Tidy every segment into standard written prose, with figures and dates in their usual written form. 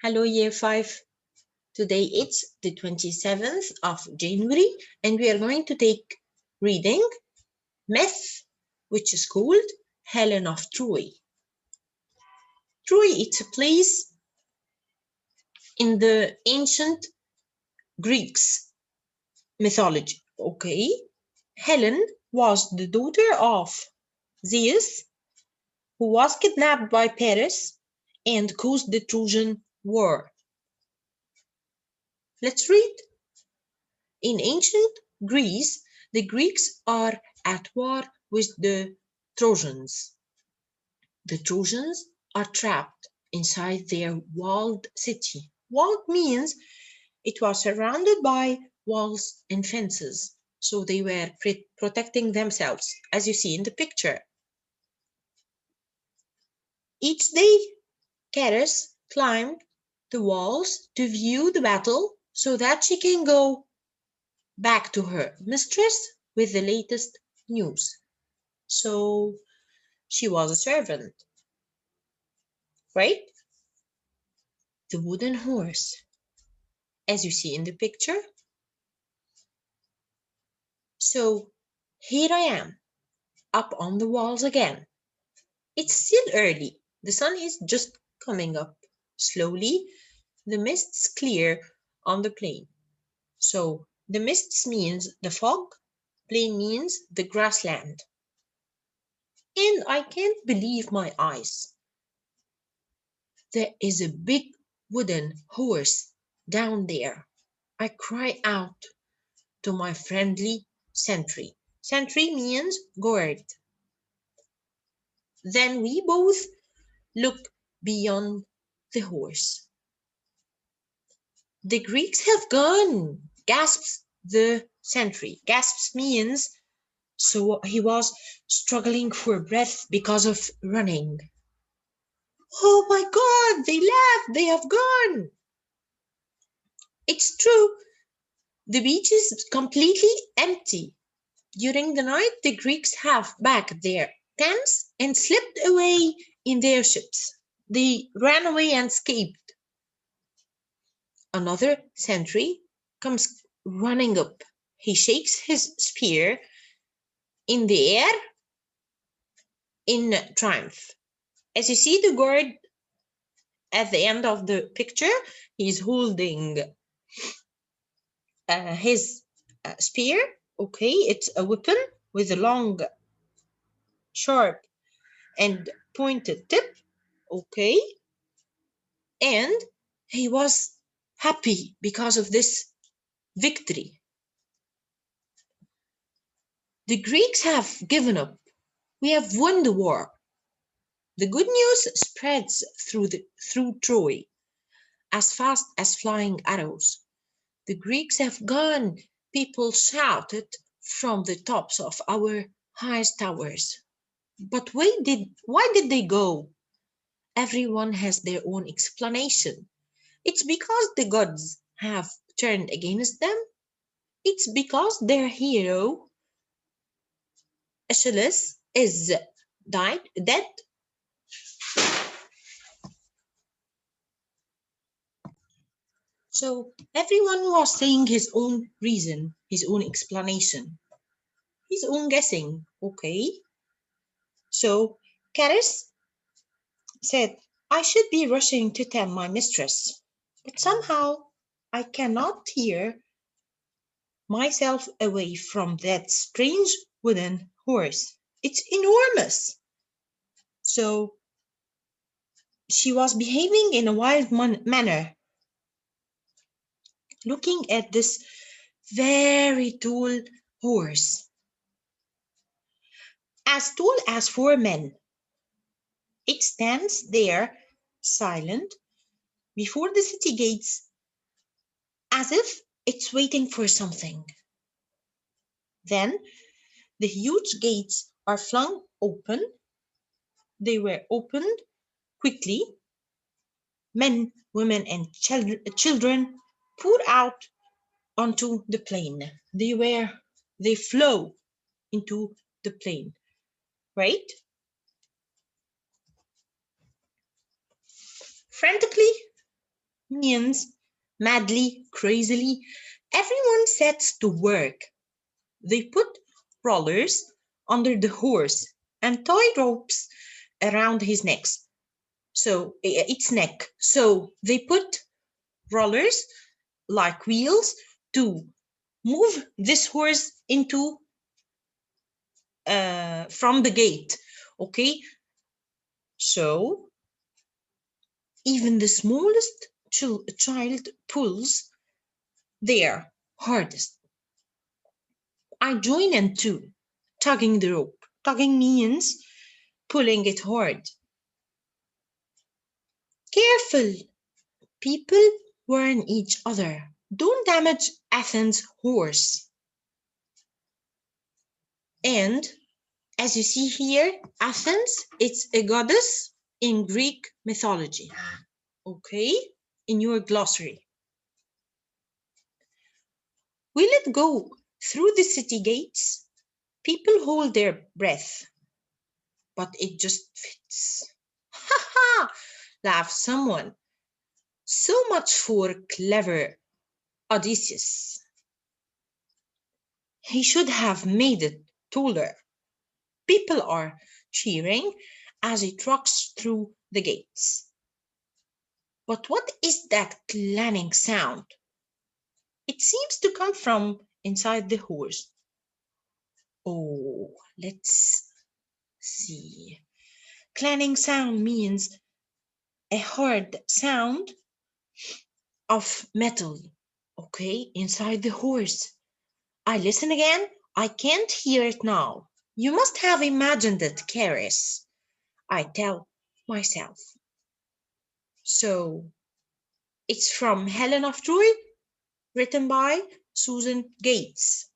Hello, Year 5. Today it's the 27th of January and we are going to take reading myth, which is called Helen of Troy. Troy, it's a place in the ancient Greeks mythology, okay? Helen was the daughter of Zeus, who was kidnapped by Paris and caused the Trojan War. Let's read. In ancient Greece, the Greeks are at war with the Trojans. The Trojans are trapped inside their walled city. Walled means it was surrounded by walls and fences, so they were protecting themselves, as you see in the picture. Each day, Charis climbed the walls to view the battle so that she can go back to her mistress with the latest news. So she was a servant, right? The wooden horse, as you see in the picture. So here I am, up on the walls again. It's still early. The sun is just coming up. Slowly, the mists clear on the plain. So the mists means the fog, plain means the grassland. And I can't believe my eyes. There is a big wooden horse down there. I cry out to my friendly sentry. Sentry means guard. Then we both look beyond the horse. The Greeks have gone, gasps the sentry. Gasps means so he was struggling for breath because of running. Oh my God, they left, they have gone. It's true, the beach is completely empty. During the night, the Greeks have packed their tents and slipped away in their ships. They ran away and escaped. Another sentry comes running up. He shakes his spear in the air in triumph. As you see the guard at the end of the picture, he's holding his spear. Okay, it's a weapon with a long, sharp, and pointed tip. Okay, and he was happy because of this victory. The Greeks have given up. We have won the war. The good news spreads through Troy as fast as flying arrows. The Greeks have gone, people shouted from the tops of our highest towers. But why did they go? Everyone has their own explanation. It's because the gods have turned against them. It's because their hero, Achilles, is dead. So everyone was saying his own reason, his own explanation, his own guessing. Okay. So Charis said, I should be rushing to tell my mistress, but somehow I cannot tear myself away from that strange wooden horse. It's enormous. So she was behaving in a wild manner, looking at this very tall horse, as tall as 4 men. It stands there, silent, before the city gates, as if it's waiting for something. Then the huge gates are flung open. They were opened quickly. Men, women, and children poured out onto the plain. They flow into the plain, right? Frantically, Millions, madly, crazily, everyone sets to work. They put rollers under the horse and tie ropes around his neck. Its neck. So they put rollers like wheels to move this horse into from the gate. Okay, so even the smallest child pulls their hardest. I join in too, tugging the rope. Tugging means pulling it hard. Careful! People warn each other. Don't damage Athens' horse. And as you see here, Athens, it's a goddess in Greek mythology. Okay? In your glossary. Will it go through the city gates? People hold their breath, but it just fits. Ha ha! Laughs someone. So much for clever Odysseus. He should have made it taller. People are cheering as it rocks through the gates. But what is that clanging sound? It seems to come from inside the horse. Oh, let's see. Clanging sound means a hard sound of metal, okay, inside the horse. I listen again. I can't hear it now. You must have imagined it, Caris, I tell myself. So, it's from Helen of Troy, written by Susan Gates.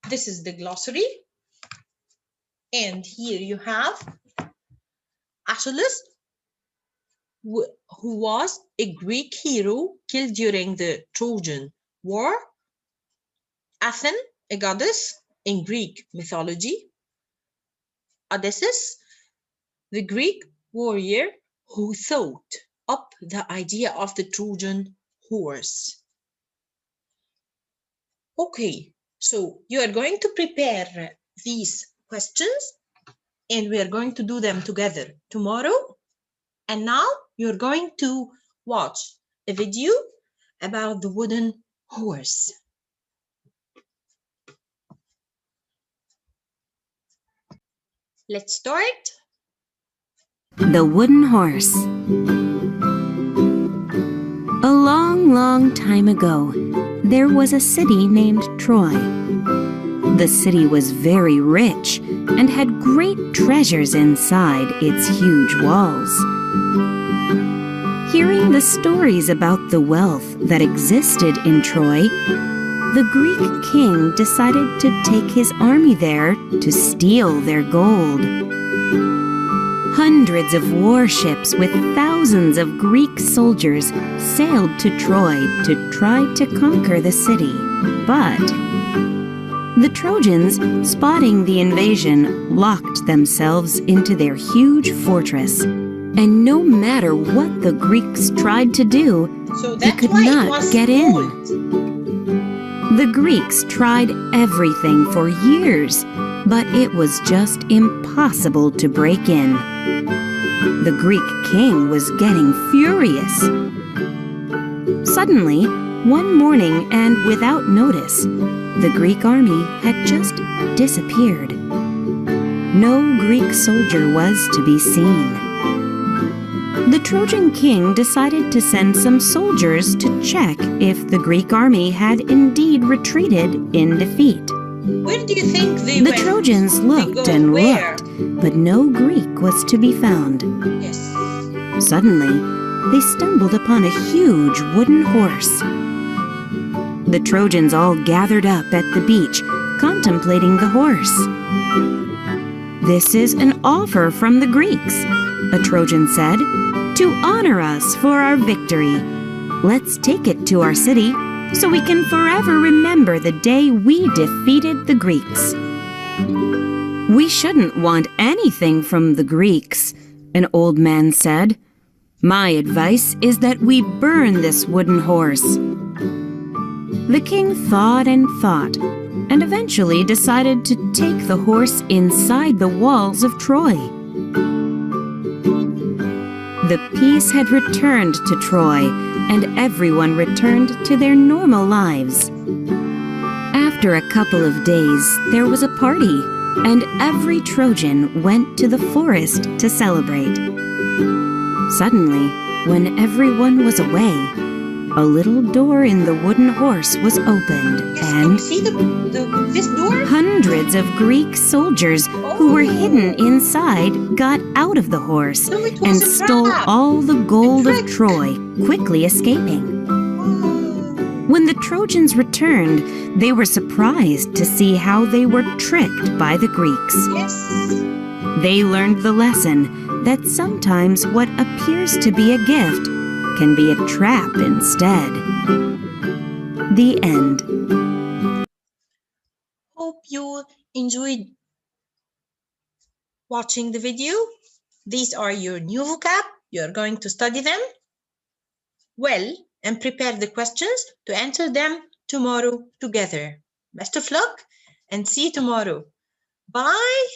This is the glossary. And here you have Achilles, who was a Greek hero killed during the Trojan War. Athens, a goddess in Greek mythology. Odysseus, the Greek warrior who thought up the idea of the Trojan horse. Okay, so you are going to prepare these questions and we are going to do them together tomorrow. And now you're going to watch a video about the wooden horse. Let's start. The Wooden Horse. A long, long time ago, there was a city named Troy. The city was very rich and had great treasures inside its huge walls. Hearing the stories about the wealth that existed in Troy, the Greek king decided to take his army there to steal their gold. Hundreds of warships with thousands of Greek soldiers sailed to Troy to try to conquer the city. But the Trojans, spotting the invasion, locked themselves into their huge fortress. And no matter what the Greeks tried to do, they could not get in. The Greeks tried everything for years, but it was just impossible to break in. The Greek king was getting furious. Suddenly, one morning and without notice, the Greek army had just disappeared. No Greek soldier was to be seen. The Trojan king decided to send some soldiers to check if the Greek army had indeed retreated in defeat. Where do you think they went? The Trojans looked and looked, but no Greek was to be found. Yes. Suddenly, they stumbled upon a huge wooden horse. The Trojans all gathered up at the beach, contemplating the horse. "This is an offer from the Greeks," a Trojan said, "to honor us for our victory. Let's take it to our city so we can forever remember the day we defeated the Greeks." "We shouldn't want anything from the Greeks," an old man said. My advice is that we burn this wooden horse." The king thought and thought, and eventually decided to take the horse inside the walls of Troy. The peace had returned to Troy, and everyone returned to their normal lives. After a couple of days, there was a party, and every Trojan went to the forest to celebrate. Suddenly, when everyone was away, a little door in the wooden horse was opened, Yes, and see this door? hundreds of Greek soldiers who were hidden inside got out of the horse No, it and was a stole trap. all the gold of trick. Troy, quickly escaping. Oh, When the Trojans returned, they were surprised to see how they were tricked by the Greeks. yes. They learned the lesson that sometimes what appears to be a gift can be a trap instead. The end. Hope you enjoyed watching the video. These are your new vocab. You're going to study them well and prepare the questions to answer them tomorrow together. Best of luck and see you tomorrow. Bye.